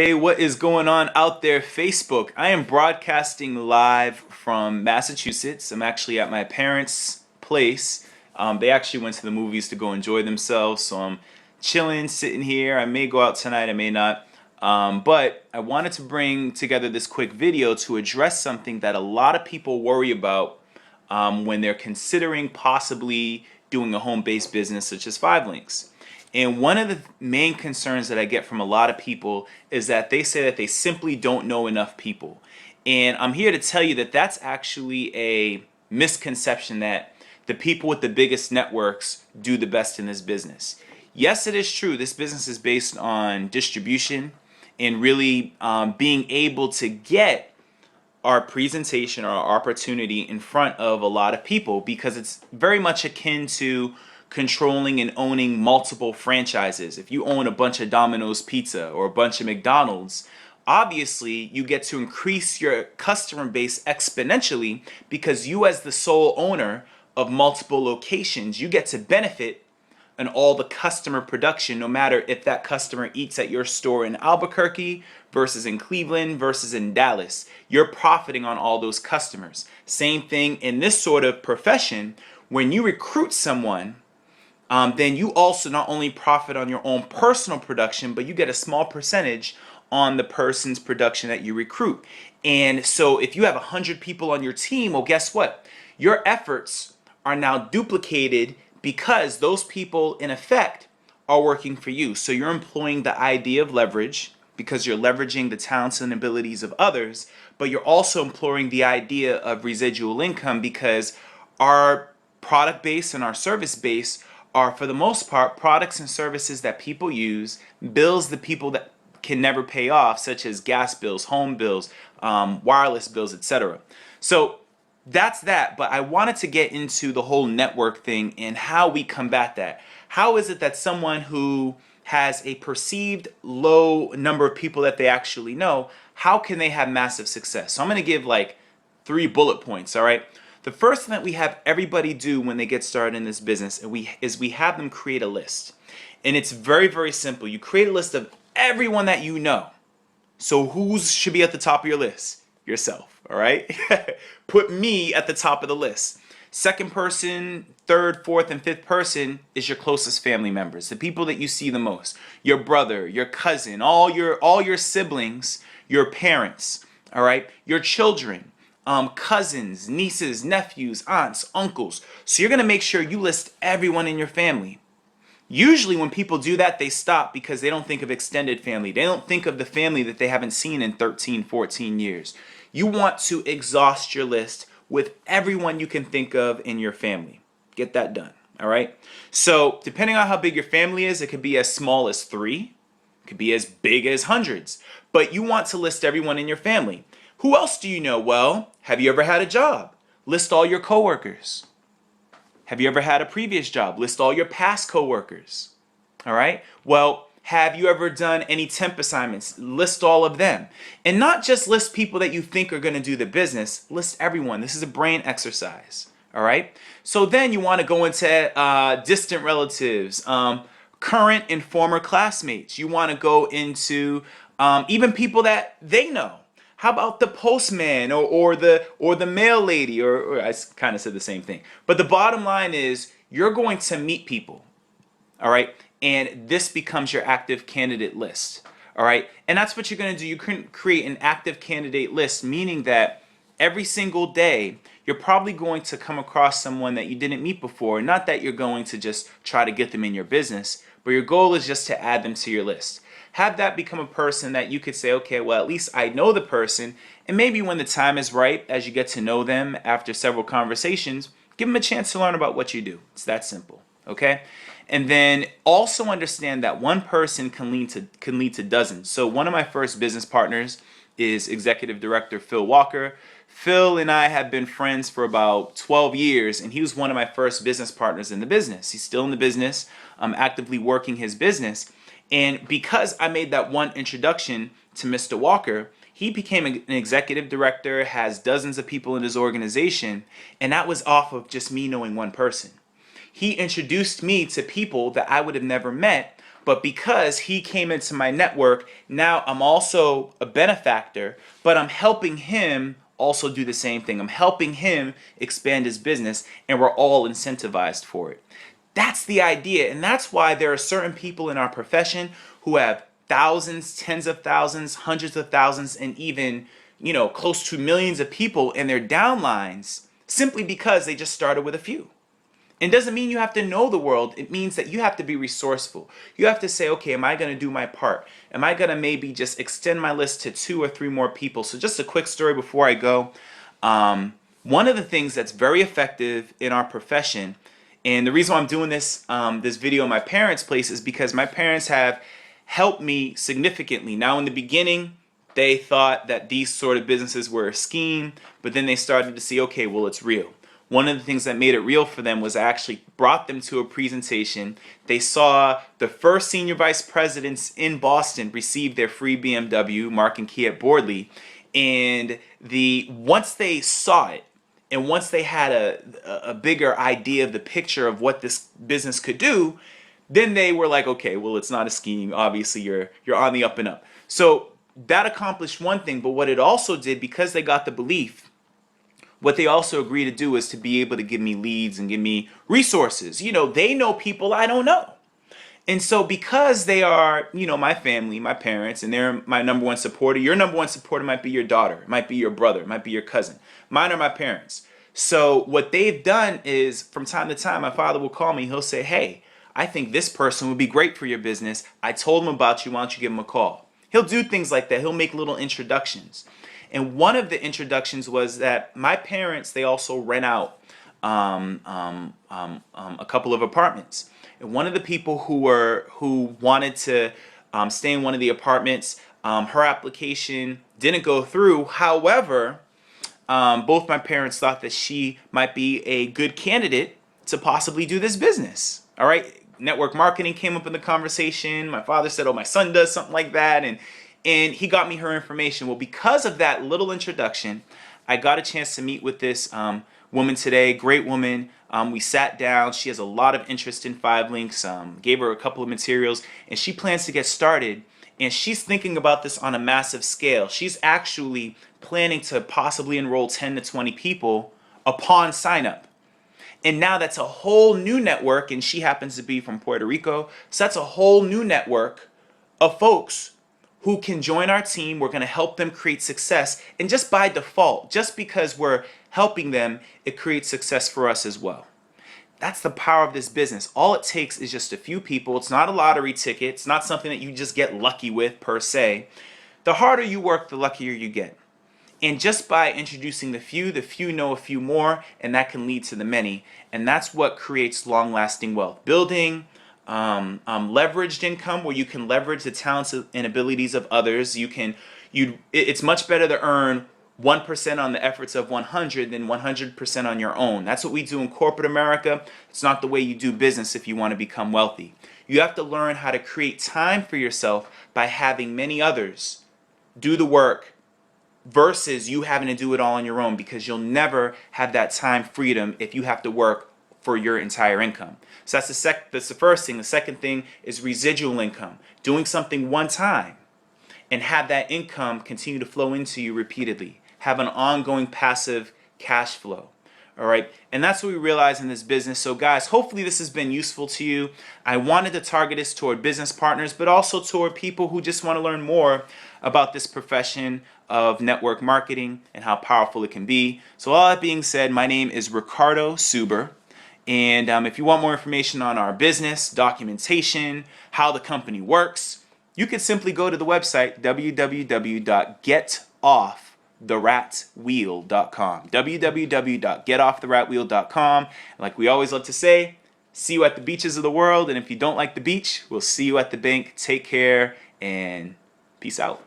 Hey, what is going on out there, Facebook? I am broadcasting live from Massachusetts. I'm actually at my parents' place. They actually went to the movies to go enjoy themselves, so I'm chilling, sitting here. I may go out tonight, I may not. But I wanted to bring together this quick video to address something that a lot of people worry about when they're considering possibly doing a home-based business such as 5links. And one of the main concerns that I get from a lot of people is that they say that they simply don't know enough people. And I'm here to tell you that that's actually a misconception, that the people with the biggest networks do the best in this business. Yes, it is true. This business is based on distribution and really being able to get our presentation or our opportunity in front of a lot of people, because it's very much akin to controlling and owning multiple franchises. If you own a bunch of Domino's Pizza or a bunch of McDonald's, obviously you get to increase your customer base exponentially, because you, as the sole owner of multiple locations, you get to benefit in all the customer production, no matter if that customer eats at your store in Albuquerque versus in Cleveland versus in Dallas. You're profiting on all those customers. Same thing in this sort of profession. When you recruit someone, then you also not only profit on your own personal production, but you get a small percentage on the person's production that you recruit. And so if you have 100 people on your team, well, guess what? Your efforts are now duplicated, because those people, in effect, are working for you. So you're employing the idea of leverage, because you're leveraging the talents and abilities of others, but you're also employing the idea of residual income, because our product base and our service base are, for the most part, products and services that people use, bills that people that can never pay off, such as gas bills, home bills, wireless bills, etc. So that's that. But I wanted to get into the whole network thing and how we combat that. How is it that someone who has a perceived low number of people that they actually know, how can they have massive success? So I'm going to give like 3 bullet points, all right? The first thing that we have everybody do when they get started in this business is we have them create a list. And it's very, very simple. You create a list of everyone that you know. So who should be at the top of your list? Yourself, all right? Put me at the top of the list. Second person, third, fourth, and fifth person is your closest family members, the people that you see the most. Your brother, your cousin, all your siblings, your parents, all right? Your children. Cousins, nieces, nephews, aunts, uncles. So you're going to make sure you list everyone in your family. Usually when people do that, they stop because they don't think of extended family. They don't think of the family that they haven't seen in 13, 14 years. You want to exhaust your list with everyone you can think of in your family. Get that done, all right? So depending on how big your family is, it could be as small as 3. It could be as big as hundreds. But you want to list everyone in your family. Who else do you know? Well, have you ever had a job? List all your coworkers. Have you ever had a previous job? List all your past coworkers. All right? Well, have you ever done any temp assignments? List all of them. And not just list people that you think are going to do the business. List everyone. This is a brain exercise. All right? So then you want to go into distant relatives, current and former classmates. You want to go into even people that they know. How about the postman or the mail lady, or I kind of said the same thing. But the bottom line is you're going to meet people, all right? And this becomes your active candidate list, all right? And that's what you're going to do. You can create an active candidate list, meaning that every single day you're probably going to come across someone that you didn't meet before. Not that you're going to just try to get them in your business, but your goal is just to add them to your list. Have that become a person that you could say, okay, well, at least I know the person, and maybe when the time is right, as you get to know them after several conversations, give them a chance to learn about what you do. It's that simple, okay? And then also understand that one person can lead to dozens. So one of my first business partners is Executive Director Phil Walker. Phil and I have been friends for about 12 years, and he was one of my first business partners in the business. He's still in the business, actively working his business. And because I made that one introduction to Mr. Walker, he became an executive director, has dozens of people in his organization, and that was off of just me knowing one person. He introduced me to people that I would have never met But because he came into my network, now I'm also a benefactor, but I'm helping him also do the same thing. I'm helping him expand his business, and we're all incentivized for it. That's the idea, and that's why there are certain people in our profession who have thousands, tens of thousands, hundreds of thousands, and even, close to millions of people in their downlines simply because they just started with a few. It doesn't mean you have to know the world. It means that you have to be resourceful. You have to say, okay, am I going to do my part? Am I going to maybe just extend my list to 2 or 3 more people? So just a quick story before I go. One of the things that's very effective in our profession, and the reason why I'm doing this video in my parents' place, is because my parents have helped me significantly. Now, in the beginning, they thought that these sort of businesses were a scheme, but then they started to see, okay, well, it's real. One of the things that made it real for them was I actually brought them to a presentation. They saw the first senior vice presidents in Boston receive their free BMW, Mark and Key at Bordley. And once they saw it, and once they had a bigger idea of the picture of what this business could do, then they were like, okay, well, it's not a scheme. Obviously, you're on the up and up. So that accomplished one thing, but what it also did, because they got the belief, what they also agreed to do is to be able to give me leads and give me resources. They know people I don't know. And so because they are, my family, my parents, and they're my number one supporter, your number one supporter might be your daughter, might be your brother, might be your cousin. Mine are my parents. So what they've done is, from time to time, my father will call me. He'll say, hey, I think this person would be great for your business. I told him about you. Why don't you give him a call? He'll do things like that. He'll make little introductions. And one of the introductions was that my parents, they also rent out a couple of apartments. And one of the people who wanted to stay in one of the apartments, her application didn't go through. However, both my parents thought that she might be a good candidate to possibly do this business. All right, network marketing came up in the conversation. My father said, "Oh, my son does something like that," and he got me her information. Well, because of that little introduction, I got a chance to meet with this woman today. Great woman. We sat down. She has a lot of interest in 5 Links. Gave her a couple of materials, and she plans to get started. And she's thinking about this on a massive scale. She's actually planning to possibly enroll 10 to 20 people upon sign up. And now that's a whole new network, and she happens to be from Puerto Rico. So that's a whole new network of folks who can join our team. We're going to help them create success. And just by default, just because we're helping them, it creates success for us as well. That's the power of this business. All it takes is just a few people. It's not a lottery ticket. It's not something that you just get lucky with per se. The harder you work, the luckier you get. And just by introducing the few know a few more, and that can lead to the many. And that's what creates long-lasting wealth. Building leveraged income, where you can leverage the talents and abilities of others. It's much better to earn 1% on the efforts of 100 than 100% on your own. That's what we do in corporate America. It's not the way you do business if you want to become wealthy. You have to learn how to create time for yourself by having many others do the work versus you having to do it all on your own, because you'll never have that time freedom if you have to work for your entire income. So that's the first thing. The second thing is residual income. Doing something one time and have that income continue to flow into you repeatedly. Have an ongoing passive cash flow. All right. And that's what we realize in this business. So guys, hopefully this has been useful to you. I wanted to target this toward business partners, but also toward people who just want to learn more about this profession of network marketing and how powerful it can be. So all that being said, my name is Ricardo Suber. And if you want more information on our business, documentation, how the company works, you can simply go to the website www.getofftheratwheel.com. www.getofftheratwheel.com. Like we always love to say, see you at the beaches of the world. And if you don't like the beach, we'll see you at the bank. Take care and peace out.